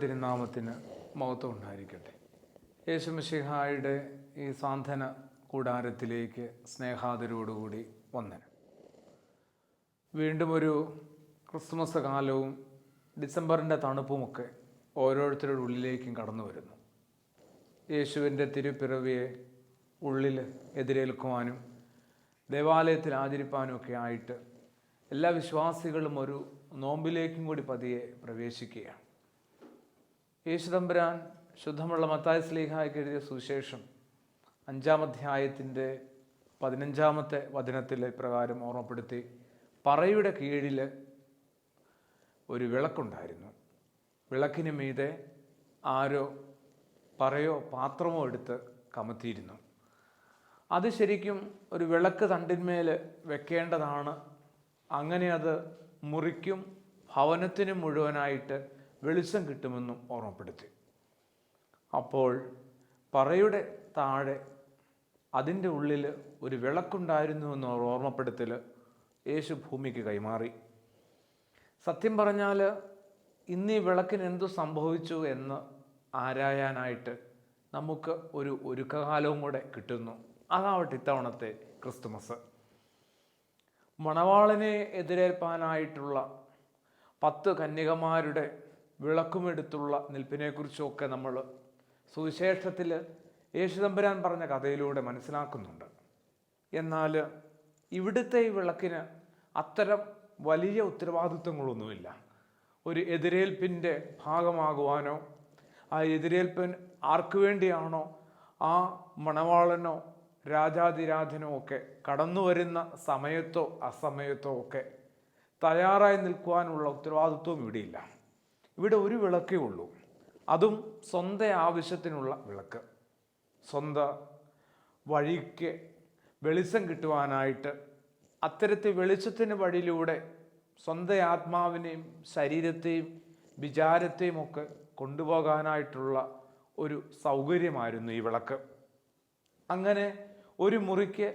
തിരുനാമത്തിന് മഹത്വം ഉണ്ടായിരിക്കട്ടെ. യേശു മിശിഹായുടെ ഈ സാന്ത്വന കൂടാരത്തിലേക്ക് സ്നേഹാദരോടുകൂടി വന്ദനം. വീണ്ടും ഒരു ക്രിസ്മസ് കാലവും ഡിസംബറിൻ്റെ തണുപ്പുമൊക്കെ ഓരോരുത്തരുടെ ഉള്ളിലേക്കും കടന്നു വരുന്നു. യേശുവിൻ്റെ തിരുപ്പിറവിയെ ഉള്ളിൽ എതിരേൽക്കുവാനും ദേവാലയത്തിൽ ആചരിപ്പാനും ഒക്കെ ആയിട്ട് എല്ലാ വിശ്വാസികളും ഒരു നോമ്പിലേക്കും കൂടി പതിയെ പ്രവേശിക്കുകയാണ്. യേശുതമ്പുരാൻ ശുദ്ധമുള്ള മത്തായി ശ്ലീഹായ്ക്ക് എഴുതിയ സുവിശേഷം 5-ാം അധ്യായത്തിൻ്റെ 15-ാമത്തെ വചനത്തിൽ പ്രകാരം ഓർമ്മപ്പെടുത്തി, പറയുടെ കീഴിൽ ഒരു വിളക്കുണ്ടായിരുന്നു. വിളക്കിന് മീതെ ആരോ പറയോ പാത്രമോ എടുത്ത് കമത്തിയിരുന്നു. അത് ശരിക്കും ഒരു വിളക്ക് തണ്ടിന്മേൽ വെക്കേണ്ടതാണ്. അങ്ങനെ അത് മുറിക്കും ഭവനത്തിന് മുഴുവനായിട്ട് വെളിച്ചം കിട്ടുമെന്നും ഓർമ്മപ്പെടുത്തി. അപ്പോൾ പറയുടെ താഴെ അതിൻ്റെ ഉള്ളിൽ ഒരു വിളക്കുണ്ടായിരുന്നു എന്ന ഓർമ്മപ്പെടുത്തൽ യേശു ഭൂമിക്ക് കൈമാറി. സത്യം പറഞ്ഞാൽ ഇന്ന് ഈ വിളക്കിന് എന്തു സംഭവിച്ചു എന്ന് ആരായാനായിട്ട് നമുക്ക് ഒരു ഒരുക്കകാലവും കൂടെ കിട്ടുന്നു. അതാവട്ടെ ഇത്തവണത്തെ ക്രിസ്തുമസ്. മണവാളനെ എതിരേൽപ്പാനായിട്ടുള്ള 10 കന്യകമാരുടെ വിളക്കുമെടുത്തുള്ള നിൽപ്പിനെക്കുറിച്ചൊക്കെ നമ്മൾ സുവിശേഷത്തിൽ യേശുതമ്പുരാൻ പറഞ്ഞ കഥയിലൂടെ മനസ്സിലാക്കുന്നുണ്ട്. എന്നാൽ ഇവിടുത്തെ ഈ വിളക്കിന് അത്തരം വലിയ ഉത്തരവാദിത്വങ്ങളൊന്നുമില്ല. ഒരു എതിരേൽപ്പിൻ്റെ ഭാഗമാകുവാനോ ആ എതിരേൽപ്പൻ ആർക്കു വേണ്ടിയാണോ ആ മണവാളനോ രാജാതിരാജനോ ഒക്കെ കടന്നു വരുന്ന സമയത്തോ അസമയത്തോ ഒക്കെ തയ്യാറായി നിൽക്കുവാനുള്ള ഉത്തരവാദിത്വവും ഇവിടെയില്ല. ഇവിടെ ഒരു വിളക്കേ ഉള്ളൂ, അതും സ്വന്തം ആവശ്യത്തിനുള്ള വിളക്ക്. സ്വന്തം വഴിക്ക് വെളിച്ചം കിട്ടുവാനായിട്ട് അത്തരത്തിൽ വെളിച്ചത്തിന് വഴിയിലൂടെ സ്വന്തം ആത്മാവിനെയും ശരീരത്തെയും വിചാരത്തെയും ഒക്കെ കൊണ്ടുപോകാനായിട്ടുള്ള ഒരു സൗകര്യമായിരുന്നു ഈ വിളക്ക്. അങ്ങനെ ഒരു മുറിക്ക്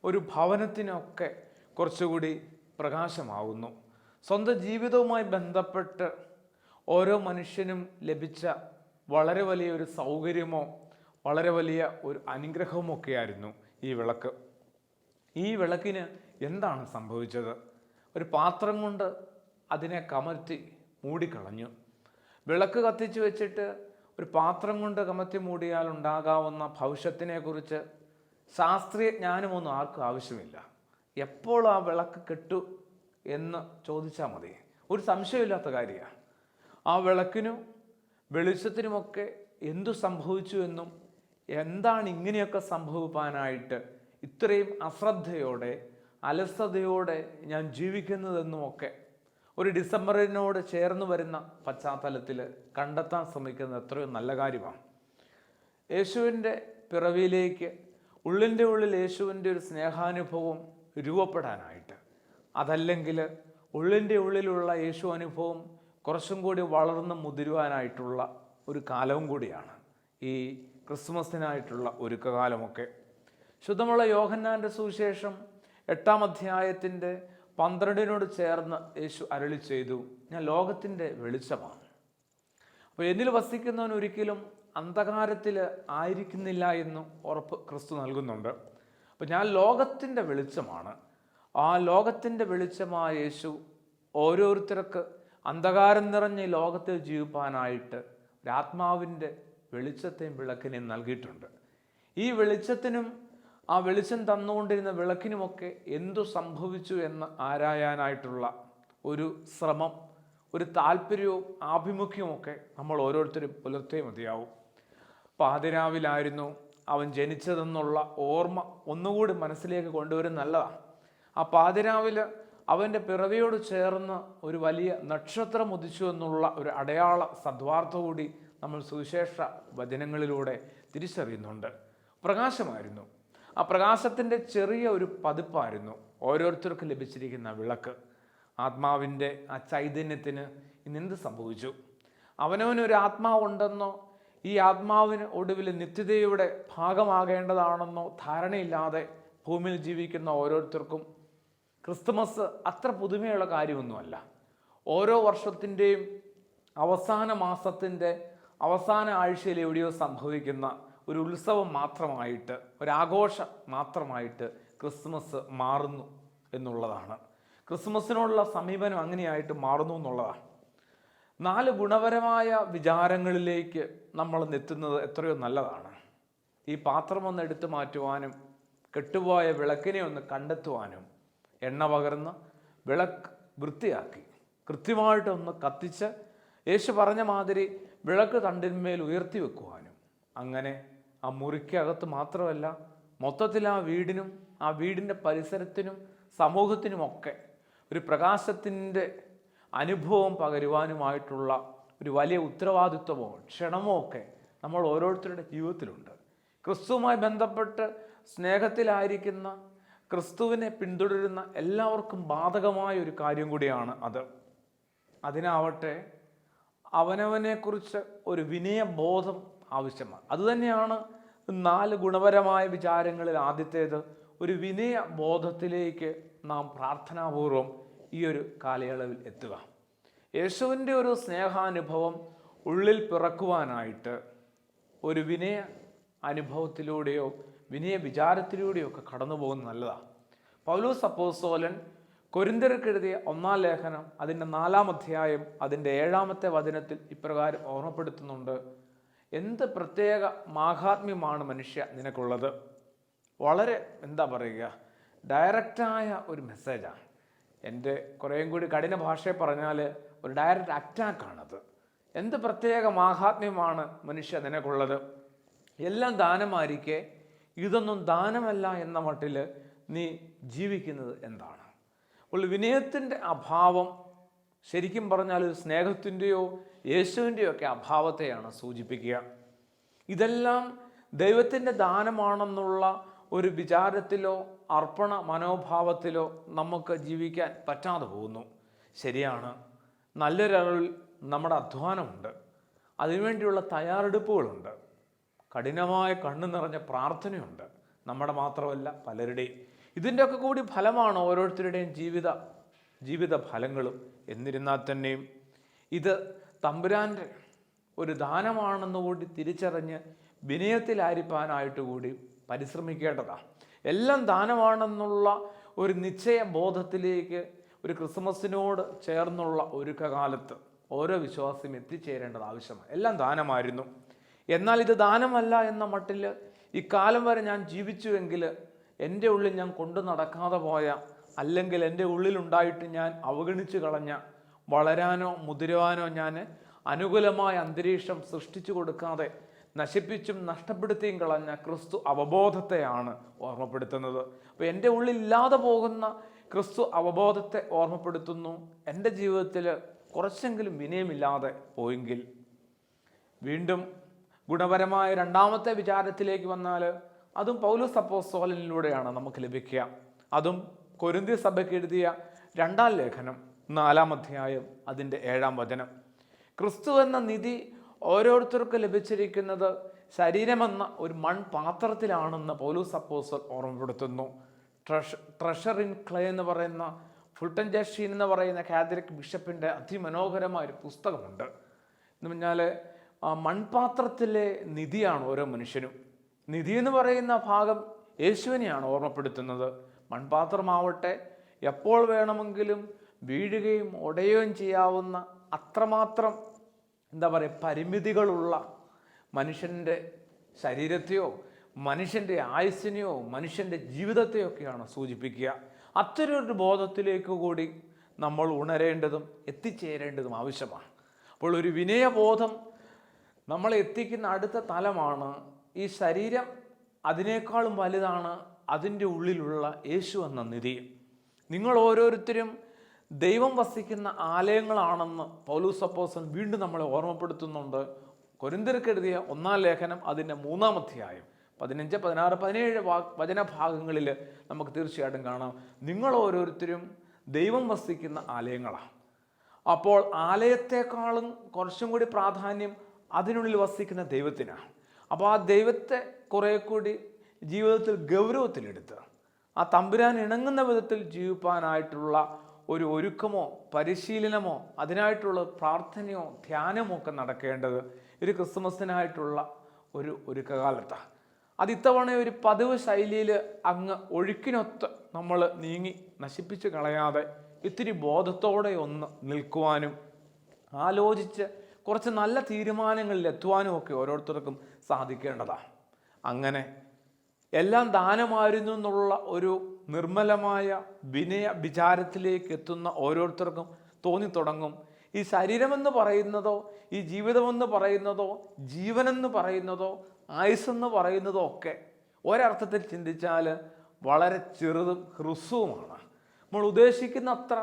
ഒരു ഭവനത്തിനൊക്കെ കുറച്ചുകൂടി പ്രകാശമാവുന്നു. സ്വന്തം ജീവിതവുമായി ബന്ധപ്പെട്ട് ഓരോ മനുഷ്യനും ലഭിച്ച വളരെ വലിയൊരു സൗകര്യമോ വളരെ വലിയ ഒരു അനുഗ്രഹമൊക്കെയായിരുന്നു ഈ വിളക്ക്. ഈ വിളക്കിന് എന്താണ് സംഭവിച്ചത്? ഒരു പാത്രം കൊണ്ട് അതിനെ കമഴ്ത്തി മൂടിക്കളഞ്ഞു. വിളക്ക് കത്തിച്ചു വെച്ചിട്ട് ഒരു പാത്രം കൊണ്ട് കമഴ്ത്തി മൂടിയാൽ ഉണ്ടാകാവുന്ന ഭവിഷ്യത്തിനെ കുറിച്ച് ശാസ്ത്രീയ ജ്ഞാനമൊന്നും ആർക്കും ആവശ്യമില്ല. എപ്പോൾ ആ വിളക്ക് കെട്ടു എന്ന് ചോദിച്ചാൽ മതി, ഒരു സംശയമില്ലാത്ത കാര്യമാണ്. ആ വിളക്കിനും വെളിച്ചത്തിനുമൊക്കെ എന്തു സംഭവിച്ചു എന്നും എന്താണ് ഇങ്ങനെയൊക്കെ സംഭവിക്കാനായിട്ട് ഇത്രയും അശ്രദ്ധയോടെ അലസതയോടെ ഞാൻ ജീവിക്കുന്നതെന്നുമൊക്കെ ഒരു ഡിസംബറിനോട് ചേർന്ന് വരുന്ന പശ്ചാത്തലത്തിൽ കണ്ടെത്താൻ ശ്രമിക്കുന്നത് എത്രയോ നല്ല കാര്യമാണ്. യേശുവിൻ്റെ പിറവിയിലേക്ക് ഉള്ളിൻ്റെ ഉള്ളിൽ യേശുവിൻ്റെ ഒരു സ്നേഹാനുഭവം രൂപപ്പെടാനായിട്ട്, അതല്ലെങ്കിൽ ഉള്ളിൻ്റെ ഉള്ളിലുള്ള യേശു അനുഭവം കുറച്ചും കൂടി വളർന്ന് മുതിരുവാനായിട്ടുള്ള ഒരു കാലവും കൂടിയാണ് ഈ ക്രിസ്മസിനായിട്ടുള്ള ഒരുക്കകാലമൊക്കെ. ശുദ്ധമുള്ള യോഹന്നാൻ്റെ സുവിശേഷം 8-ാം അധ്യായത്തിൻ്റെ 12 ചേർന്ന് യേശു അരുളി ചെയ്തു, ഞാൻ ലോകത്തിൻ്റെ വെളിച്ചമാണ്. അപ്പോൾ എന്നിൽ വസിക്കുന്നവൻ ഒരിക്കലും അന്ധകാരത്തിൽ ആയിരിക്കുന്നില്ല എന്നും ഉറപ്പ് ക്രിസ്തു നൽകുന്നുണ്ട്. അപ്പോൾ ഞാൻ ലോകത്തിൻ്റെ വെളിച്ചമാണ്. ആ ലോകത്തിൻ്റെ വെളിച്ചമായ യേശു ഓരോരുത്തർക്ക് അന്ധകാരം നിറഞ്ഞ ഈ ലോകത്തിൽ ജീവിപ്പാനായിട്ട് ഒരാത്മാവിൻ്റെ വെളിച്ചത്തെയും വിളക്കിനെയും നൽകിയിട്ടുണ്ട്. ഈ വെളിച്ചത്തിനും ആ വെളിച്ചം തന്നുകൊണ്ടിരുന്ന വിളക്കിനുമൊക്കെ എന്തു സംഭവിച്ചു എന്ന് ആരായാനായിട്ടുള്ള ഒരു ശ്രമം, ഒരു താല്പര്യവും ആഭിമുഖ്യവുമൊക്കെ നമ്മൾ ഓരോരുത്തരും പുലർത്തേ മതിയാവും. പാതിരാവിലായിരുന്നു അവൻ ജനിച്ചതെന്നുള്ള ഓർമ്മ ഒന്നുകൂടി മനസ്സിലേക്ക് കൊണ്ടുവരും നല്ലതാണ്. ആ പാതിരാവിൽ അവൻ്റെ പിറവിയോട് ചേർന്ന് ഒരു വലിയ നക്ഷത്രം ഉദിച്ചു എന്നുള്ള ഒരു അടയാള സദ്വാർത്ത കൂടി നമ്മൾ സുവിശേഷ വചനങ്ങളിലൂടെ തിരിച്ചറിയുന്നുണ്ട്. പ്രകാശമായിരുന്നു. ആ പ്രകാശത്തിൻ്റെ ചെറിയ ഒരു പതിപ്പായിരുന്നു ഓരോരുത്തർക്കും ലഭിച്ചിരിക്കുന്ന വിളക്ക്. ആത്മാവിൻ്റെ ആ ചൈതന്യത്തിന് ഇന്നെന്ത് സംഭവിച്ചു? അവനവനൊരു ആത്മാവുണ്ടെന്നോ ഈ ആത്മാവിന് ഒടുവിൽ നിത്യതയുടെ ഭാഗമാകേണ്ടതാണെന്നോ ധാരണയില്ലാതെ ഭൂമിയിൽ ജീവിക്കുന്ന ഓരോരുത്തർക്കും ക്രിസ്തുമസ് അത്ര പുതുമയുള്ള കാര്യമൊന്നുമല്ല. ഓരോ വർഷത്തിൻ്റെയും അവസാന മാസത്തിൻ്റെ അവസാന ആഴ്ചയിൽ എവിടെയോ സംഭവിക്കുന്ന ഒരു ഉത്സവം മാത്രമായിട്ട്, ഒരാഘോഷം മാത്രമായിട്ട് ക്രിസ്മസ് മാറുന്നു എന്നുള്ളതാണ്. ക്രിസ്മസിനോടുള്ള സമീപനം അങ്ങനെയായിട്ട് മാറുന്നു എന്നുള്ളതാണ്. 4 ഗുണപരമായ വിചാരങ്ങളിലേക്ക് നമ്മൾ എത്തുന്നത് എത്രയോ നല്ലതാണ്. ഈ പാത്രം ഒന്ന് എടുത്തു മാറ്റുവാനും കെട്ടുപോയ വിളക്കിനെ ഒന്ന് കണ്ടെത്തുവാനും എണ്ണ പകർന്ന് വിളക്ക് വൃത്തിയാക്കി കൃത്യമായിട്ടൊന്ന് കത്തിച്ച് യേശു പറഞ്ഞ മാതിരി വിളക്ക് തണ്ടിന്മേൽ ഉയർത്തി വെക്കുവാനും, അങ്ങനെ ആ മുറിക്കകത്ത് മാത്രമല്ല മൊത്തത്തിൽ ആ വീടിനും ആ വീടിൻ്റെ പരിസരത്തിനും സമൂഹത്തിനുമൊക്കെ ഒരു പ്രകാശത്തിൻ്റെ അനുഭവം പകരുവാനുമായിട്ടുള്ള ഒരു വലിയ ഉത്തരവാദിത്വമോ ക്ഷണമോ ഒക്കെ നമ്മൾ ഓരോരുത്തരുടെ ജീവിതത്തിലുണ്ട്. ക്രിസ്തുവുമായി ബന്ധപ്പെട്ട് സ്നേഹത്തിലായിരിക്കുന്ന, ക്രിസ്തുവിനെ പിന്തുടരുന്ന എല്ലാവർക്കും ബാധകമായ ഒരു കാര്യം കൂടിയാണ് അത്. അതിനാവട്ടെ അവനവനെക്കുറിച്ച് ഒരു വിനയബോധം ആവശ്യമാണ്. അതുതന്നെയാണ് 4 ഗുണപരമായ വിചാരങ്ങളിൽ ആദ്യത്തേത്. ഒരു വിനയബോധത്തിലേക്ക് നാം പ്രാർത്ഥനാപൂർവം ഈ ഒരു കാലയളവിൽ എത്തുക. യേശുവിൻ്റെ ഒരു സ്നേഹാനുഭവം ഉള്ളിൽ പിറക്കുവാനായിട്ട് ഒരു വിനയ അനുഭവത്തിലൂടെയോ വിനയ വിചാരത്തിലൂടെയോ ഒക്കെ കടന്നു പോകുന്നത് നല്ലതാണ്. പൗലോസ് അപ്പോസ്തലൻ കൊരിന്ത്യർക്ക് എഴുതിയ 1-ാം ലേഖനം അതിൻ്റെ 4-ാം അധ്യായം അതിൻ്റെ 7-ാമത്തെ വചനത്തിൽ ഇപ്രകാരം ഓർമ്മപ്പെടുത്തുന്നുണ്ട്. എന്ത് പ്രത്യേക മാഹാത്മ്യമാണ് മനുഷ്യ നിനക്കുള്ളത്. വളരെ എന്താ പറയുക, ഡയറക്റ്റായ ഒരു മെസ്സേജാണ്. എൻ്റെ കുറേയും കൂടി കഠിന ഭാഷയെ പറഞ്ഞാൽ ഒരു ഡയറക്റ്റ് അറ്റാക്കാണത്. എന്ത് പ്രത്യേക മാഹാത്മ്യമാണ് മനുഷ്യ നിനക്കുള്ളത്. എല്ലാം ദാനമായിരിക്കെ ഇതൊന്നും ദാനമല്ല എന്ന മട്ടിൽ നീ ജീവിക്കുന്നത് എന്താണ്? അപ്പോൾ വിനയത്തിൻ്റെ അഭാവം ശരിക്കും പറഞ്ഞാൽ ഒരു സ്നേഹത്തിൻ്റെയോ യേശുവിൻ്റെയോ ഒക്കെ അഭാവത്തെയാണ് സൂചിപ്പിക്കുക. ഇതെല്ലാം ദൈവത്തിൻ്റെ ദാനമാണെന്നുള്ള ഒരു വിചാരത്തിലോ അർപ്പണ മനോഭാവത്തിലോ നമുക്ക് ജീവിക്കാൻ പറ്റാതെ പോകുന്നു. ശരിയാണ്, നല്ലൊരളവിൽ നമ്മുടെ അധ്വാനമുണ്ട്, അതിനുവേണ്ടിയുള്ള തയ്യാറെടുപ്പുകളുണ്ട്, കഠിനമായ കണ്ണു നിറഞ്ഞ പ്രാർത്ഥനയുണ്ട്, നമ്മുടെ മാത്രമല്ല പലരുടെയും. ഇതിൻ്റെയൊക്കെ കൂടി ഫലമാണ് ഓരോരുത്തരുടെയും ജീവിത ഫലങ്ങളും. എന്നിരുന്നാൽ തന്നെയും ഇത് തമ്പുരാൻ്റെ ഒരു ദാനമാണെന്ന് കൂടി തിരിച്ചറിഞ്ഞ് വിനയത്തിലായിരിക്കാനായിട്ട് കൂടി പരിശ്രമിക്കേണ്ടതാണ്. എല്ലാം ദാനമാണെന്നുള്ള ഒരു നിശ്ചയബോധത്തിലേക്ക് ഒരു ക്രിസ്മസിനോട് ചേർന്നുള്ള ഒരുക്കകാലത്ത് ഓരോ വിശ്വാസിയും എത്തിച്ചേരേണ്ടത് ആവശ്യമാണ്. എല്ലാം ദാനമായിരുന്നു, എന്നാൽ ഇത് ദാനമല്ല എന്ന മട്ടിൽ ഇക്കാലം വരെ ഞാൻ ജീവിച്ചുവെങ്കിൽ എൻ്റെ ഉള്ളിൽ ഞാൻ കൊണ്ടു നടക്കാതെ പോയ, അല്ലെങ്കിൽ എൻ്റെ ഉള്ളിലുണ്ടായിട്ട് ഞാൻ അവഗണിച്ചു കളഞ്ഞ, വളരാനോ മുതിരുവാനോ ഞാൻ അനുകൂലമായ അന്തരീക്ഷം സൃഷ്ടിച്ചു കൊടുക്കാതെ നശിപ്പിച്ചും നഷ്ടപ്പെടുത്തിയും കളഞ്ഞ ക്രിസ്തു അവബോധത്തെയാണ് ഓർമ്മപ്പെടുത്തുന്നത്. അപ്പോൾ എൻ്റെ ഉള്ളിൽ ഇല്ലാതെ പോകുന്ന ക്രിസ്തു അവബോധത്തെ ഓർമ്മപ്പെടുത്തുന്നു. എൻ്റെ ജീവിതത്തിൽ കുറച്ചെങ്കിലും വിനയമില്ലാതെ പോയെങ്കിൽ, വീണ്ടും ഗുണപരമായ 2-ാമത്തെ വിചാരത്തിലേക്ക് വന്നാൽ അതും പൗലോസ് അപ്പോസ്തലനിലൂടെയാണ് നമുക്ക് ലഭിക്കുക. അതും കൊരിന്ത്യ സഭയ്ക്ക് എഴുതിയ 2-ാം ലേഖനം 4-ാം അധ്യായം അതിൻ്റെ 7-ാം വചനം. ക്രിസ്തു എന്ന നിധി ഓരോരുത്തർക്കും ലഭിച്ചിരിക്കുന്നത് ശരീരമെന്ന ഒരു മൺപാത്രത്തിലാണെന്ന് പൗലോസ് അപ്പോസ്തലൻ ഓർമ്മപ്പെടുത്തുന്നു. ട്രഷർ ഇൻ ക്ലേ എന്ന് പറയുന്ന ഫുൾട്ടൻ ജഷീൻ എന്ന് പറയുന്ന കാത്തലിക് ബിഷപ്പിൻ്റെ അതിമനോഹരമായ ഒരു പുസ്തകമുണ്ട്. എന്ന് പറഞ്ഞാൽ മൺപാത്രത്തിലെ നിധിയാണ് ഓരോ മനുഷ്യനും. നിധി എന്ന് പറയുന്ന ഭാഗം യേശുവിനെയാണ് ഓർമ്മപ്പെടുത്തുന്നത്. മൺപാത്രമാവട്ടെ എപ്പോൾ വേണമെങ്കിലും വീഴുകയും ഉടയുകയും ചെയ്യാവുന്ന അത്രമാത്രം എന്താ പറയുക പരിമിതികളുള്ള മനുഷ്യൻ്റെ ശരീരത്തെയോ മനുഷ്യൻ്റെ ആയുസ്സിനെയോ മനുഷ്യൻ്റെ ജീവിതത്തെയൊക്കെയാണ് സൂചിപ്പിക്കുക. അത്തരമൊരു ബോധത്തിലേക്ക് കൂടി നമ്മൾ ഉണരേണ്ടതും എത്തിച്ചേരേണ്ടതും ആവശ്യമാണ്. അപ്പോൾ ഒരു വിനയബോധം നമ്മളെ എത്തിക്കുന്ന അടുത്ത തലമാണ് ഈ ശരീരം അതിനേക്കാളും വലുതാണ് അതിൻ്റെ ഉള്ളിലുള്ള യേശു എന്ന നിധി. നിങ്ങൾ ഓരോരുത്തരും ദൈവം വസിക്കുന്ന ആലയങ്ങളാണെന്ന് പൗലോസ് അപ്പോസ്തലൻ വീണ്ടും നമ്മളെ ഓർമ്മപ്പെടുത്തുന്നുണ്ട്. കൊരിന്ത്യർക്ക് എഴുതിയ 1-ാം ലേഖനം അതിൻ്റെ 3-ാം അധ്യായം 15, 16, 17 വചനഭാഗങ്ങളിൽ നമുക്ക് തീർച്ചയായിട്ടും കാണാം, നിങ്ങൾ ഓരോരുത്തരും ദൈവം വസിക്കുന്ന ആലയങ്ങളാണ്. അപ്പോൾ ആലയത്തെക്കാളും കുറച്ചും കൂടി പ്രാധാന്യം അതിനുള്ളിൽ വസിക്കുന്ന ദൈവത്തിനാണ്. അപ്പോൾ ആ ദൈവത്തെ കുറേ കൂടി ജീവിതത്തിൽ ഗൗരവത്തിലെടുത്ത് ആ തമ്പുരാൻ ഇണങ്ങുന്ന വിധത്തിൽ ജീവിപ്പാനായിട്ടുള്ള ഒരു ഒരുക്കമോ പരിശീലനമോ അതിനായിട്ടുള്ള പ്രാർത്ഥനയോ ധ്യാനമോ ഒക്കെ നടക്കേണ്ടത് ഒരു ക്രിസ്മസിനായിട്ടുള്ള ഒരു ഒരുക്കകാലത്താണ്. അത് ഇത്തവണ ഒരു പതിവ് ശൈലിയിൽ അങ്ങ് ഒഴുക്കിനൊത്ത് നമ്മൾ നീങ്ങി നശിപ്പിച്ച് കളയാതെ ഇത്തിരി ബോധത്തോടെ ഒന്ന് നിൽക്കുവാനും ആലോചിച്ച് കുറച്ച് നല്ല തീരുമാനങ്ങളിൽ എത്തുവാനും ഒക്കെ ഓരോരുത്തർക്കും സാധിക്കേണ്ടതാണ്. അങ്ങനെ എല്ലാം ദാനമായിരുന്നു എന്നുള്ള ഒരു നിർമ്മലമായ വിനയ വിചാരത്തിലേക്ക് എത്തുന്ന ഓരോരുത്തർക്കും തോന്നിത്തുടങ്ങും, ഈ ശരീരമെന്ന് പറയുന്നതോ ഈ ജീവിതമെന്ന് പറയുന്നതോ ജീവനെന്ന് പറയുന്നതോ ആയുസ്സെന്ന് പറയുന്നതോ ഒക്കെ ഒരർത്ഥത്തിൽ ചിന്തിച്ചാൽ വളരെ ചെറുതും ഹ്രസ്വവുമാണ്. നമ്മൾ ഉദ്ദേശിക്കുന്ന അത്ര,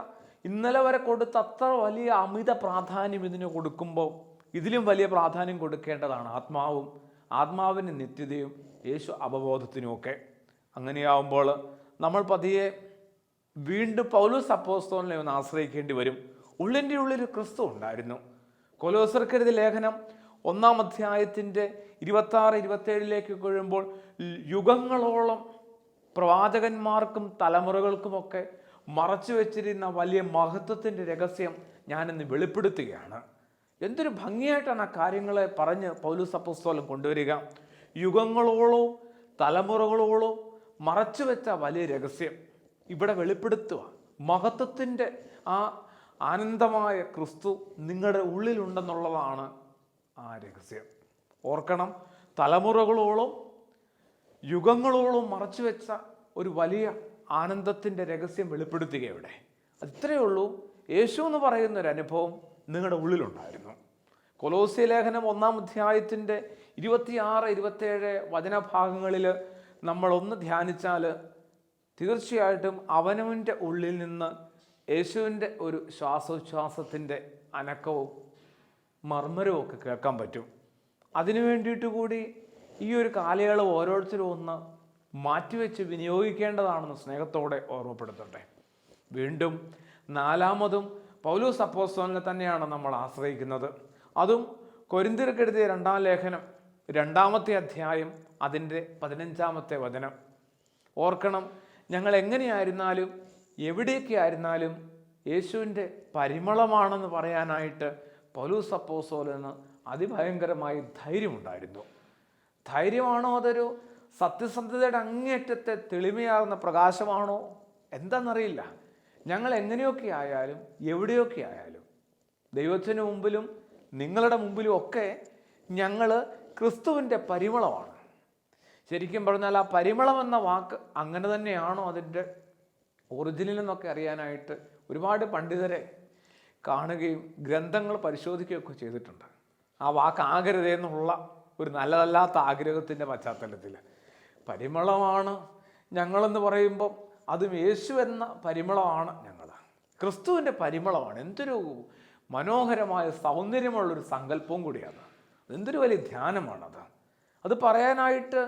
ഇന്നലെ വരെ കൊടുത്ത അത്ര വലിയ അമിത പ്രാധാന്യം ഇതിന് കൊടുക്കുമ്പോൾ ഇതിലും വലിയ പ്രാധാന്യം കൊടുക്കേണ്ടതാണ് ആത്മാവും, ആത്മാവിൻ്റെ നിത്യതയും യേശു അവബോധത്തിനുമൊക്കെ. അങ്ങനെയാവുമ്പോൾ നമ്മൾ പതിയെ വീണ്ടും പൗലോസ് അപ്പോസ്തലനെ ഒന്ന് ആശ്രയിക്കേണ്ടി വരും. ഉള്ളിൻ്റെ ഉള്ളിൽ ക്രിസ്തു ഉണ്ടായിരുന്നു. കൊലോസ്യർക്കെഴുതിയ ലേഖനം 1-ാം അധ്യായത്തിൻ്റെ 26-27 കഴിയുമ്പോൾ യുഗങ്ങളോളം പ്രവാചകന്മാർക്കും തലമുറകൾക്കുമൊക്കെ മറച്ചു വെച്ചിരുന്ന വലിയ മഹത്വത്തിൻ്റെ രഹസ്യം ഞാനിന്ന് വെളിപ്പെടുത്തുകയാണ്. എന്തൊരു ഭംഗിയായിട്ടാണ് ആ കാര്യങ്ങളെ പറഞ്ഞ് പൗലോസ് അപ്പോസ്തലൻ കൊണ്ടുവരിക. യുഗങ്ങളോളോ തലമുറകളോളോ മറച്ചു വെച്ച വലിയ രഹസ്യം ഇവിടെ വെളിപ്പെടുത്തുക. മഹത്വത്തിൻ്റെ ആ ആനന്ദമായ ക്രിസ്തു നിങ്ങളുടെ ഉള്ളിലുണ്ടെന്നുള്ളതാണ് ആ രഹസ്യം. ഓർക്കണം, തലമുറകളോളം യുഗങ്ങളോളം മറച്ചു വെച്ച ഒരു വലിയ ആനന്ദത്തിൻ്റെ രഹസ്യം വെളിപ്പെടുത്തുക ഇവിടെ. അത് ഇത്രയേ ഉള്ളൂ. യേശു എന്ന് പറയുന്ന ഒരു അനുഭവം നിങ്ങളുടെ ഉള്ളിലുണ്ടായിരുന്നു. കൊലോസ്യ ലേഖനം 1-ാം അധ്യായത്തിൻ്റെ 26-27 വചനഭാഗങ്ങളിൽ നമ്മളൊന്ന് ധ്യാനിച്ചാൽ തീർച്ചയായിട്ടും അവനവൻ്റെ ഉള്ളിൽ നിന്ന് യേശുവിൻ്റെ ഒരു ശ്വാസോച്ഛ്വാസത്തിൻ്റെ അനക്കവും മർമ്മരവും ഒക്കെ കേൾക്കാൻ പറ്റും. അതിനു വേണ്ടിയിട്ട് കൂടി ഈ ഒരു കാലയളവ് ഓരോരുത്തരും ഒന്ന് മാറ്റിവെച്ച് വിനിയോഗിക്കേണ്ടതാണെന്ന് സ്നേഹത്തോടെ ഓർമ്മപ്പെടുത്തട്ടെ. വീണ്ടും 4-മതും പൗലോസ് അപ്പോസ്തലനെ തന്നെയാണ് നമ്മൾ ആശ്രയിക്കുന്നത്. അതും കൊരിന്ത്യർക്കെഴുതിയ 2-ാം ലേഖനം 2-ാമത്തെ അധ്യായം അതിൻ്റെ 15-ാമത്തെ വചനം. ഓർക്കണം, ഞങ്ങൾ എങ്ങനെയായിരുന്നാലും എവിടെയൊക്കെ ആയിരുന്നാലും യേശുവിൻ്റെ പരിമളമാണെന്ന് പറയാനായിട്ട് പൗലോസ് അപ്പോസ്തലന് അതിഭയങ്കരമായി ധൈര്യമുണ്ടായിരുന്നു. ധൈര്യമാണോ അതൊരു സത്യസന്ധതയുടെ അങ്ങേയറ്റത്തെ തെളിമയാകുന്ന പ്രകാശമാണോ എന്താണെന്നറിയില്ല. ഞങ്ങൾ എങ്ങനെയൊക്കെ ആയാലും എവിടെയൊക്കെ ആയാലും ദൈവത്തിന് മുമ്പിലും നിങ്ങളുടെ മുമ്പിലും ഒക്കെ ഞങ്ങൾ ക്രിസ്തുവിൻ്റെ പരിമളമാണ്. ശരിക്കും പറഞ്ഞാൽ ആ പരിമളം എന്ന വാക്ക് അങ്ങനെ തന്നെയാണോ അതിൻ്റെ ഒറിജിനൽ എന്നൊക്കെ അറിയാനായിട്ട് ഒരുപാട് പണ്ഡിതരെ കാണുകയും ഗ്രന്ഥങ്ങൾ പരിശോധിക്കുകയൊക്കെ ചെയ്തിട്ടുണ്ട്. ആ വാക്കാകരുതെന്നുള്ള ഒരു നല്ലതല്ലാത്ത ആഗ്രഹത്തിൻ്റെ പശ്ചാത്തലത്തിൽ പരിമളമാണ് ഞങ്ങളെന്ന് പറയുമ്പം അതും യേശു എന്ന പരിമളമാണ് ഞങ്ങൾ, ക്രിസ്തുവിൻ്റെ പരിമളമാണ്. എന്തൊരു മനോഹരമായ സൗന്ദര്യമുള്ളൊരു സങ്കല്പവും കൂടിയാണ്. എന്തൊരു വലിയ ധ്യാനമാണത്. അത് പറയാനായിട്ട്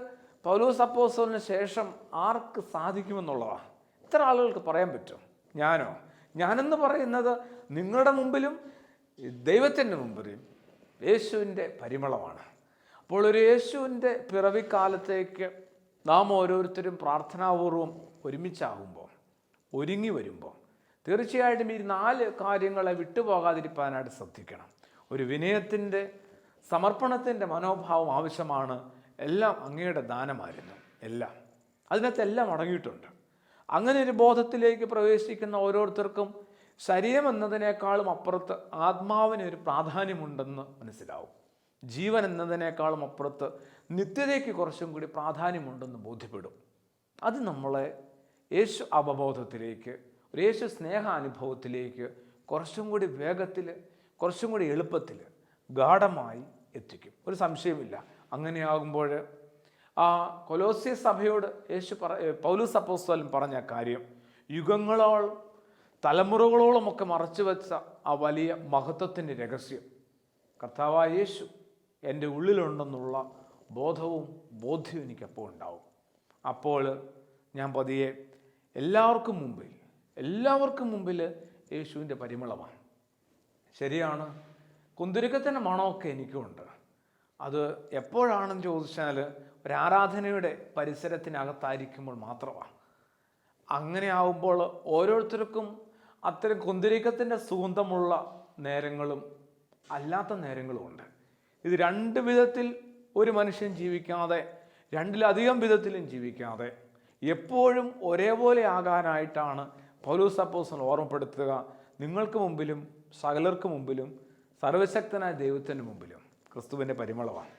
പൗലോസ് അപ്പോസ്തലന് ശേഷം ആർക്ക് സാധിക്കുമെന്നുള്ളതാണ്. ഇത്ര ആളുകൾക്ക് പറയാൻ പറ്റും. ഞാനെന്ന് പറയുന്നത് നിങ്ങളുടെ മുമ്പിലും ദൈവത്തിൻ്റെ മുമ്പിലും യേശുവിൻ്റെ പരിമളമാണ്. അപ്പോൾ ഒരു യേശുവിൻ്റെ പിറവിക്കാലത്തേക്ക് നാം ഓരോരുത്തരും പ്രാർത്ഥനാപൂർവം ഒരുമിച്ചാകുമ്പോൾ, ഒരുങ്ങി വരുമ്പോൾ തീർച്ചയായിട്ടും ഈ 4 കാര്യങ്ങളെ വിട്ടുപോകാതിരിക്കാനായിട്ട് ശ്രദ്ധിക്കണം. ഒരു വിനയത്തിൻ്റെ സമർപ്പണത്തിൻ്റെ മനോഭാവം ആവശ്യമാണ്. എല്ലാം അങ്ങയുടെ ദാനമായിരുന്നു, എല്ലാം അതിനകത്തെല്ലാം അടങ്ങിയിട്ടുണ്ട്. അങ്ങനെ ഒരു ബോധത്തിലേക്ക് പ്രവേശിക്കുന്ന ഓരോരുത്തർക്കും ശരീരം എന്നതിനേക്കാളും അപ്പുറത്ത് ആത്മാവിന് ഒരു പ്രാധാന്യമുണ്ടെന്ന് മനസ്സിലാവും. ജീവൻ എന്നതിനേക്കാളും അപ്പുറത്ത് നിത്യതയ്ക്ക് കുറച്ചും കൂടി പ്രാധാന്യമുണ്ടെന്ന് ബോധ്യപ്പെടും. അത് നമ്മളെ യേശു അവബോധത്തിലേക്ക്, ഒരു യേശു സ്നേഹാനുഭവത്തിലേക്ക് കുറച്ചും കൂടി വേഗത്തിൽ, കുറച്ചും കൂടി എളുപ്പത്തിൽ, ഗാഢമായി എത്തിക്കും. ഒരു സംശയമില്ല. അങ്ങനെയാകുമ്പോൾ ആ കൊലോസ്യ സഭയോട് പൗലോസ് അപ്പോസ്തലൻ പറഞ്ഞ കാര്യം, യുഗങ്ങളോളം തലമുറകളോളമൊക്കെ മറച്ചു വെച്ച ആ വലിയ മഹത്വത്തിൻ്റെ രഹസ്യം കർത്താവായ യേശു എൻ്റെ ഉള്ളിലുണ്ടെന്നുള്ള ബോധ്യവും എനിക്കപ്പോൾ ഉണ്ടാവും. അപ്പോൾ ഞാൻ പതിയെ എല്ലാവർക്കും മുമ്പിൽ യേശുവിൻ്റെ പരിമളമാണ്. ശരിയാണ്, കുന്തിരിക്കത്തിൻ്റെ മണമൊക്കെ എനിക്കുമുണ്ട്. അത് എപ്പോഴാണെന്ന് ചോദിച്ചാൽ ഒരു ആരാധനയുടെ പരിസരത്തിനകത്തായിരിക്കുമ്പോൾ മാത്രമാണ്. അങ്ങനെ ആവുമ്പോൾ ഓരോരുത്തർക്കും അത്തരം കുന്തിരിക്കത്തിൻ്റെ സുഗന്ധമുള്ള നേരങ്ങളും അല്ലാത്ത നേരങ്ങളുമുണ്ട്. ഇത് രണ്ട് വിധത്തിൽ ഒരു മനുഷ്യൻ ജീവിക്കാതെ, രണ്ടിലധികം വിധത്തിലും ജീവിക്കാതെ എപ്പോഴും ഒരേപോലെ ആകാനായിട്ടാണ് പൗലോസ് അപ്പോസ്തലൻ ഓർമ്മപ്പെടുത്തുക. നിങ്ങൾക്ക് മുമ്പിലും സകലർക്ക് മുമ്പിലും സർവശക്തനായ ദൈവത്തിൻ്റെ മുമ്പിലും ക്രിസ്തുവിൻ്റെ പരിമളമാണ്.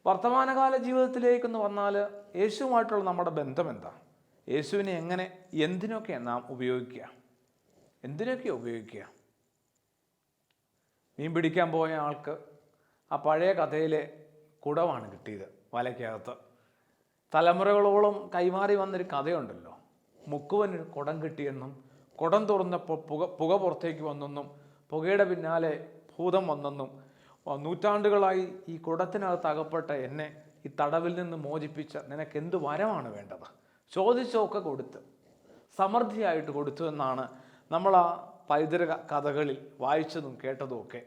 വർത്തമാനകാല ജീവിതത്തിലേക്കെന്ന് വന്നാൽ യേശുവുമായിട്ടുള്ള നമ്മുടെ ബന്ധം എന്താ? യേശുവിനെ എങ്ങനെ, എന്തിനൊക്കെയാണ് നാം ഉപയോഗിക്കുക? എന്തിനൊക്കെയാണ് ഉപയോഗിക്കുക? മീൻ പിടിക്കാൻ പോയ ആൾക്ക് ആ പഴയ കഥയിലെ കുടവാണ് കിട്ടിയത് വലയ്ക്കകത്ത്. തലമുറകളോളം കൈമാറി വന്നൊരു കഥയുണ്ടല്ലോ. മുക്കുവനൊരു കുടം കിട്ടിയെന്നും കുടം തുറന്നപ്പോൾ പുക പുറത്തേക്ക് വന്നെന്നും പുകയുടെ പിന്നാലെ ഭൂതം വന്നെന്നും നൂറ്റാണ്ടുകളായി ഈ കുടത്തിനകത്ത് അകപ്പെട്ട എന്നെ ഈ തടവിൽ നിന്ന് മോചിപ്പിച്ച നിനക്ക് എന്ത് വരമാണ് വേണ്ടത് ചോദിച്ചൊക്കെ കൊടുത്ത് സമൃദ്ധിയായിട്ട് കൊടുത്തു എന്നാണ് നമ്മൾ ആ പൈതൃക കഥകളിൽ വായിച്ചതും കേട്ടതുമൊക്കെ.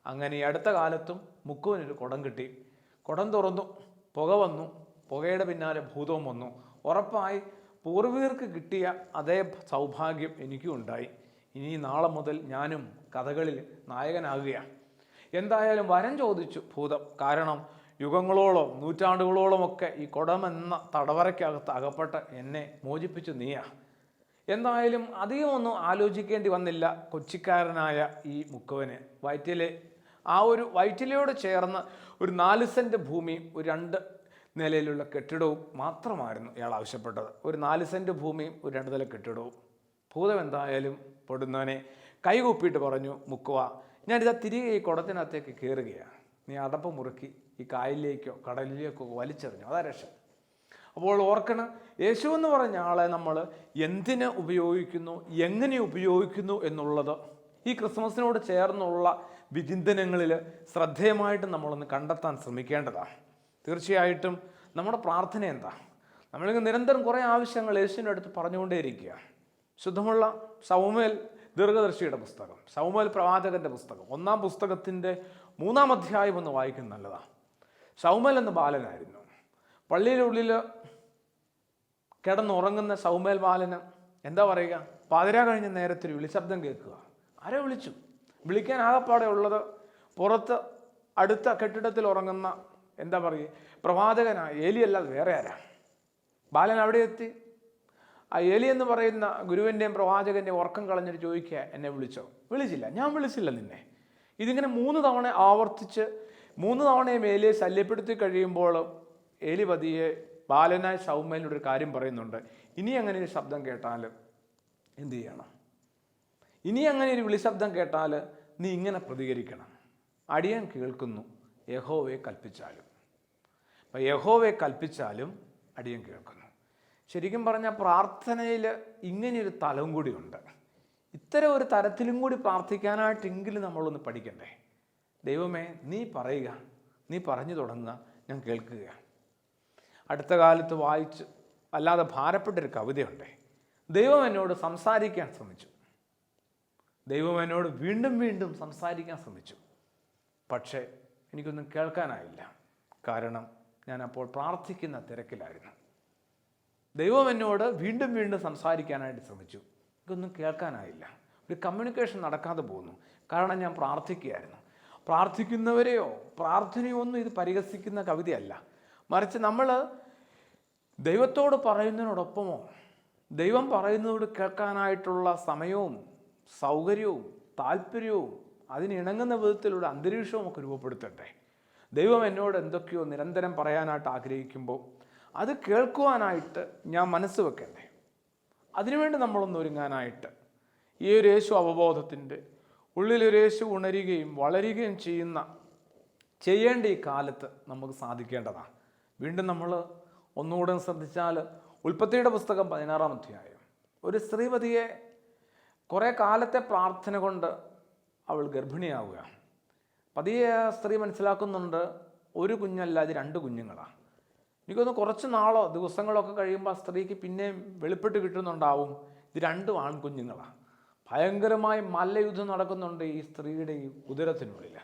അങ്ങനെ ഈ അടുത്ത കാലത്തും മുക്കുവനൊരു കുടം കിട്ടി. കുടം തുറന്നു, പുക വന്നു, പുകയുടെ പിന്നാലെ ഭൂതവും വന്നു. ഉറപ്പായി പൂർവികർക്ക് കിട്ടിയ അതേ സൗഭാഗ്യം എനിക്കും ഉണ്ടായി. ഇനി നാളെ മുതൽ ഞാനും കഥകളിൽ നായകനാകുകയാണ്. എന്തായാലും വരം ചോദിച്ചു ഭൂതം. കാരണം യുഗങ്ങളോളം നൂറ്റാണ്ടുകളോളമൊക്കെ ഈ കുടമെന്ന തടവറയ്ക്കകത്ത് അകപ്പെട്ട എന്നെ മോചിപ്പിച്ചു നീയാ. എന്തായാലും അധികമൊന്നും ആലോചിക്കേണ്ടി വന്നില്ല കൊച്ചിക്കാരനായ ഈ മുക്കുവന്. വയറ്റിലയോട് ചേർന്ന് ഒരു 4 സെൻറ്റ് ഭൂമിയും ഒരു 2 നിലയിലുള്ള കെട്ടിടവും മാത്രമായിരുന്നു ഇയാൾ ആവശ്യപ്പെട്ടത്. ഒരു 4 സെൻറ്റ് ഭൂമിയും ഒരു 2 നില കെട്ടിടവും. ഭൂതം എന്തായാലും പൊടുന്നവനെ കൈകൂപ്പിയിട്ട് പറഞ്ഞു, മുക്കുവ, ഞാനിതാ തിരികെ ഈ കുടത്തിനകത്തേക്ക് കയറുകയാണ്. നീ അടപ്പ് മുറുക്കി ഈ കായലിലേക്കോ കടലിലേക്കോ വലിച്ചെറിഞ്ഞു, അതാ രക്ഷ. അപ്പോൾ ഓർക്കണം, യേശു എന്ന് പറഞ്ഞ ആളെ നമ്മൾ എന്തിന് ഉപയോഗിക്കുന്നു, എങ്ങനെ ഉപയോഗിക്കുന്നു എന്നുള്ളത് ഈ ക്രിസ്മസിനോട് ചേർന്നുള്ള വിചിന്തനങ്ങളിൽ ശ്രദ്ധേയമായിട്ട് നമ്മളൊന്ന് കണ്ടെത്താൻ ശ്രമിക്കേണ്ടതാണ്. തീർച്ചയായിട്ടും നമ്മുടെ പ്രാർത്ഥന എന്താ? നമ്മളിങ്ങനെ നിരന്തരം കുറേ ആവശ്യങ്ങൾ യേശുവിൻ്റെ അടുത്ത് പറഞ്ഞുകൊണ്ടേയിരിക്കുക. ശുദ്ധമുള്ള ശമൂവേൽ ദീർഘദർശിയുടെ പുസ്തകം, ശമൂവേൽ പ്രവാചകൻ്റെ പുസ്തകം, 1-ാം പുസ്തകത്തിൻ്റെ 3-ാം അധ്യായം ഒന്ന് വായിക്കുന്നത് നല്ലതാണ്. ശമൂവേൽ എന്ന ബാലനായിരുന്നു. പള്ളിയിലുള്ളിൽ കിടന്നുറങ്ങുന്ന ശമൂവേൽ ബാലന് എന്താ പറയുക? പാതിരാ കഴിഞ്ഞ നേരത്തിൽ വിളിശബ്ദം കേൾക്കുക. ആരെ വിളിച്ചു? വിളിക്കാൻ ആകപ്പാടെ ഉള്ളത് പുറത്ത് അടുത്ത കെട്ടിടത്തിൽ ഉറങ്ങുന്ന എന്താ പറയുക പ്രവാചകനായ ഏലിയല്ലാതെ വേറെ ആരാ? ബാലൻ അവിടെ എത്തി. ആ ഏലി എന്ന് പറയുന്ന ഗുരുവിൻ്റെയും പ്രവാചകൻ്റെയും ഉറക്കം കളഞ്ഞിട്ട് ചോദിക്കുക, എന്നെ വിളിച്ചോ? വിളിച്ചില്ല. ഞാൻ വിളിച്ചില്ല നിന്നെ. ഇതിങ്ങനെ 3 തവണ ആവർത്തിച്ച് 3 തവണയും ഏലിയെ ശല്യപ്പെടുത്തി കഴിയുമ്പോൾ ഏലി പതിയെ ബാലനായ ശമൂവേലിനോട് ഒരു കാര്യം പറയുന്നുണ്ട്. ഇനി അങ്ങനെ ഒരു ശബ്ദം കേട്ടാൽ എന്തു ചെയ്യണം? ഇനി അങ്ങനെ ഒരു വിളിശബ്ദം കേട്ടാൽ നീ ഇങ്ങനെ പ്രതികരിക്കണം, അടിയൻ കേൾക്കുന്നു, യഹോവയെ കൽപ്പിച്ചാലും. അപ്പം യഹോവയെ കൽപ്പിച്ചാലും അടിയൻ കേൾക്കുന്നു. ശരിക്കും പറഞ്ഞാൽ പ്രാർത്ഥനയിൽ ഇങ്ങനെയൊരു തലവും കൂടിയുണ്ട്. ഇത്തരം ഒരു തരത്തിലും കൂടി പ്രാർത്ഥിക്കാനായിട്ടെങ്കിലും നമ്മളൊന്ന് പഠിക്കണ്ടേ? ദൈവമേ, നീ പറയുക, നീ പറഞ്ഞു തുടങ്ങുക, ഞാൻ കേൾക്കുകയാണ്. അടുത്ത കാലത്ത് വായിച്ച് അല്ലാതെ ഭാരപ്പെട്ടൊരു കവിതയുണ്ട്. ദൈവം എന്നോട് സംസാരിക്കാൻ ശ്രമിച്ചു, ദൈവം എന്നോട് വീണ്ടും വീണ്ടും സംസാരിക്കാൻ ശ്രമിച്ചു, പക്ഷേ എനിക്കൊന്നും കേൾക്കാനായില്ല. കാരണം ഞാൻ അപ്പോൾ പ്രാർത്ഥിക്കുന്ന തിരക്കിലായിരുന്നു. ദൈവം എന്നോട് വീണ്ടും വീണ്ടും സംസാരിക്കാനായിട്ട് ശ്രമിച്ചു, എനിക്കൊന്നും കേൾക്കാനായില്ല. ഒരു കമ്മ്യൂണിക്കേഷൻ നടക്കാതെ പോകുന്നു. കാരണം ഞാൻ പ്രാർത്ഥിക്കുകയായിരുന്നു. പ്രാർത്ഥിക്കുന്നവരെയോ പ്രാർത്ഥനയോ ഒന്നും ഇത് പരിഹസിക്കുന്ന കവിതയല്ല. മറിച്ച് നമ്മൾ ദൈവത്തോട് പറയുന്നതിനോടൊപ്പമോ ദൈവം പറയുന്നതോട് കേൾക്കാനായിട്ടുള്ള സമയവും സൗകര്യവും താല്പര്യവും അതിനിണങ്ങുന്ന വിധത്തിലുള്ള അന്തരീക്ഷവും ഒക്കെ രൂപപ്പെടുത്തട്ടെ. ദൈവം എന്നോട് എന്തൊക്കെയോ നിരന്തരം പറയാനായിട്ട് ആഗ്രഹിക്കുമ്പോൾ അത് കേൾക്കുവാനായിട്ട് ഞാൻ മനസ്സ് വെക്കണ്ടേ? അതിനുവേണ്ടി നമ്മളൊന്ന് ഒരുങ്ങാനായിട്ട് ഈ ഒരു യേശു അവബോധത്തിൻ്റെ ഉള്ളിലൊരു യേശു ഉണരുകയും വളരുകയും ചെയ്യേണ്ട ഈ കാലത്ത് നമുക്ക് സാധിക്കേണ്ടതാണ്. വീണ്ടും നമ്മൾ ഒന്നുകൂടെ ശ്രദ്ധിച്ചാൽ ഉൽപ്പത്തിയുടെ പുസ്തകം 16-ാം അധ്യായം, ഒരു സ്ത്രീപതിയെ കുറേ കാലത്തെ പ്രാർത്ഥന കൊണ്ട് അവൾ ഗർഭിണിയാവുക. പതിയെ സ്ത്രീ മനസ്സിലാക്കുന്നുണ്ട്, ഒരു കുഞ്ഞല്ല, അത് 2 കുഞ്ഞുങ്ങളാണ്. എനിക്കൊന്ന് കുറച്ച് നാളോ ദിവസങ്ങളോ ഒക്കെ കഴിയുമ്പോൾ ആ സ്ത്രീക്ക് പിന്നെയും വെളിപ്പെട്ട് കിട്ടുന്നുണ്ടാവും, ഇത് 2 ആൺകുഞ്ഞുങ്ങളാണ്. ഭയങ്കരമായ മല്ലയുദ്ധം നടക്കുന്നുണ്ട് ഈ സ്ത്രീയുടെ ഈ ഉദരത്തിനുള്ളിൽ.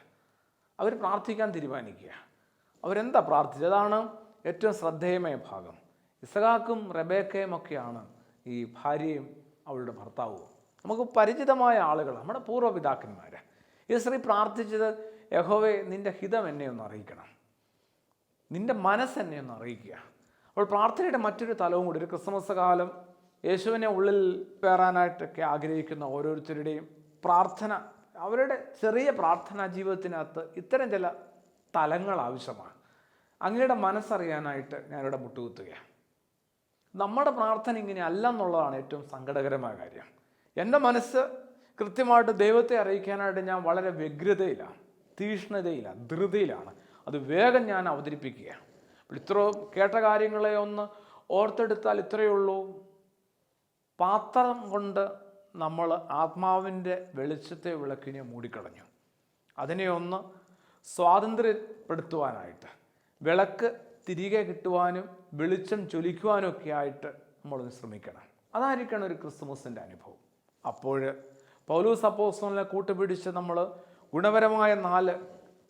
അവർ പ്രാർത്ഥിക്കാൻ തീരുമാനിക്കുക. അവരെന്താ പ്രാർത്ഥിച്ചത്? അതാണ് ഏറ്റവും ശ്രദ്ധേയമായ ഭാഗം. ഇസഹാക്കും റെബേക്കയും ഒക്കെയാണ് ഈ ഭാര്യയും അവളുടെ ഭർത്താവും. നമുക്ക് പരിചിതമായ ആളുകൾ, നമ്മുടെ പൂർവ്വപിതാക്കന്മാർ. ഈ സ്ത്രീ പ്രാർത്ഥിച്ചത്, യഹോവേ നിൻ്റെ ഹിതം എന്നെ ഒന്ന് അറിയിക്കണം, നിൻ്റെ മനസ്സെന്നെ ഒന്ന് അറിയിക്കുക. അപ്പോൾ പ്രാർത്ഥനയുടെ മറ്റൊരു തലവും കൂടി, ഒരു ക്രിസ്മസ് കാലം യേശുവിനെ ഉള്ളിൽ പേറാനായിട്ടൊക്കെ ആഗ്രഹിക്കുന്ന ഓരോരുത്തരുടെയും പ്രാർത്ഥന, അവരുടെ ചെറിയ പ്രാർത്ഥനാ ജീവിതത്തിനകത്ത് ഇത്തരം ചില തലങ്ങൾ ആവശ്യമാണ്. അങ്ങയുടെ മനസ്സറിയാനായിട്ട് ഞാനിവിടെ മുട്ടുകുത്തുകയാണ്. നമ്മുടെ പ്രാർത്ഥന ഇങ്ങനെ അല്ല എന്നുള്ളതാണ് ഏറ്റവും സങ്കടകരമായ കാര്യം. എൻ്റെ മനസ്സ് കൃത്യമായിട്ട് ദൈവത്തെ അറിയിക്കാനായിട്ട് ഞാൻ വളരെ വ്യഗ്രതയിലാണ്, തീഷ്ണതയിലാണ്, ധൃതിയിലാണ്. അത് വേഗം ഞാൻ അവതരിപ്പിക്കുകയാണ്. ഇത്ര കേട്ട കാര്യങ്ങളെ ഒന്ന് ഓർത്തെടുത്താൽ ഇത്രയേ ഉള്ളൂ. പാത്രം കൊണ്ട് നമ്മൾ ആത്മാവിൻ്റെ വെളിച്ചത്തെ വിളക്കിനെ മൂടിക്കളഞ്ഞു. അതിനെ ഒന്ന് സ്വാതന്ത്ര്യപ്പെടുത്തുവാനായിട്ട്, വിളക്ക് തിരികെ കിട്ടുവാനും വെളിച്ചം ചൊലിക്കുവാനും ഒക്കെ ആയിട്ട് നമ്മളൊന്ന് ശ്രമിക്കണം. അതായിരിക്കണം ഒരു ക്രിസ്തുമസിൻ്റെ അനുഭവം. അപ്പോൾ പൗലോസ് അപ്പോസ്തലനെ കൂട്ടുപിടിച്ച് നമ്മൾ ഗുണപരമായ 4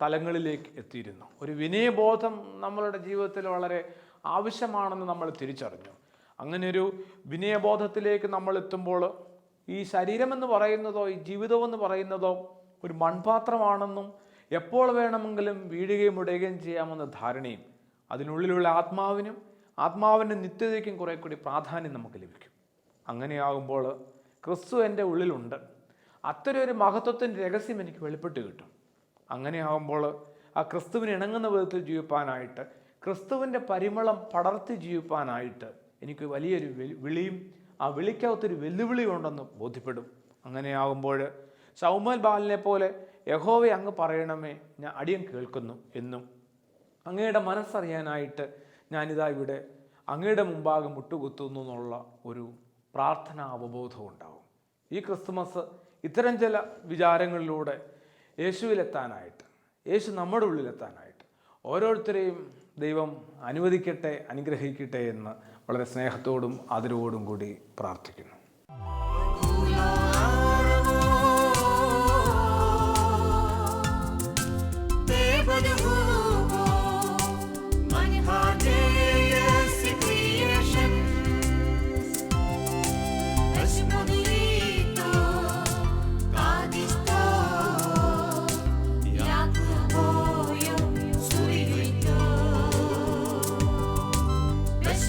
തലങ്ങളിലേക്ക് എത്തിയിരുന്നു. ഒരു വിനയബോധം നമ്മളുടെ ജീവിതത്തിൽ വളരെ ആവശ്യമാണെന്ന് നമ്മൾ തിരിച്ചറിഞ്ഞു. അങ്ങനെ ഒരു വിനയബോധത്തിലേക്ക് നമ്മൾ എത്തുമ്പോൾ ഈ ശരീരമെന്ന് പറയുന്നതോ ഈ ജീവിതമെന്ന് പറയുന്നതോ ഒരു മൺപാത്രമാണെന്നും എപ്പോൾ വേണമെങ്കിലും വീഴുകയും ഉടയുകയും ചെയ്യാമെന്ന ധാരണയും, അതിനുള്ളിലുള്ള ആത്മാവിൻ്റെ നിത്യതയ്ക്കും കുറെ കൂടി പ്രാധാന്യം നമുക്ക് ലഭിക്കും. അങ്ങനെയാകുമ്പോൾ ക്രിസ്തു എൻ്റെ ഉള്ളിലുണ്ട്, അത്തരം ഒരു മഹത്വത്തിൻ്റെ രഹസ്യം എനിക്ക് വെളിപ്പെട്ട് കിട്ടും. അങ്ങനെയാകുമ്പോൾ ആ ക്രിസ്തുവിന് ഇണങ്ങുന്ന വിധത്തിൽ ജീവിപ്പാനായിട്ട്, ക്രിസ്തുവിൻ്റെ പരിമളം പടർത്തി ജീവിപ്പാനായിട്ട് എനിക്ക് വലിയൊരു വിളിയും ആ വിളിക്കകത്തൊരു വെല്ലുവിളിയും ഉണ്ടെന്ന് ബോധ്യപ്പെടും. അങ്ങനെയാകുമ്പോൾ ശൗമൽ ബാലിനെ പോലെ യഹോവയെ അങ്ങ് പറയണമേ, ഞാൻ അടിയൻ കേൾക്കുന്നു എന്നും അങ്ങയുടെ മനസ്സറിയാനായിട്ട് ഞാനിതാ ഇവിടെ അങ്ങയുടെ മുമ്പാകെ മുട്ടുകുത്തുന്നു എന്നുള്ള ഒരു പ്രാർത്ഥനാ അവബോധം ഉണ്ടാവും. ഈ ക്രിസ്തുമസ് ഇത്തരം ചില വിചാരങ്ങളിലൂടെ യേശുവിലെത്താനായിട്ട്, യേശു നമ്മുടെ ഉള്ളിലെത്താനായിട്ട് ഓരോരുത്തരെയും ദൈവം അനുവദിക്കട്ടെ, അനുഗ്രഹിക്കട്ടെ എന്ന് വളരെ സ്നേഹത്തോടും ആദരവോടും കൂടി പ്രാർത്ഥിക്കുന്നു.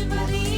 Somebody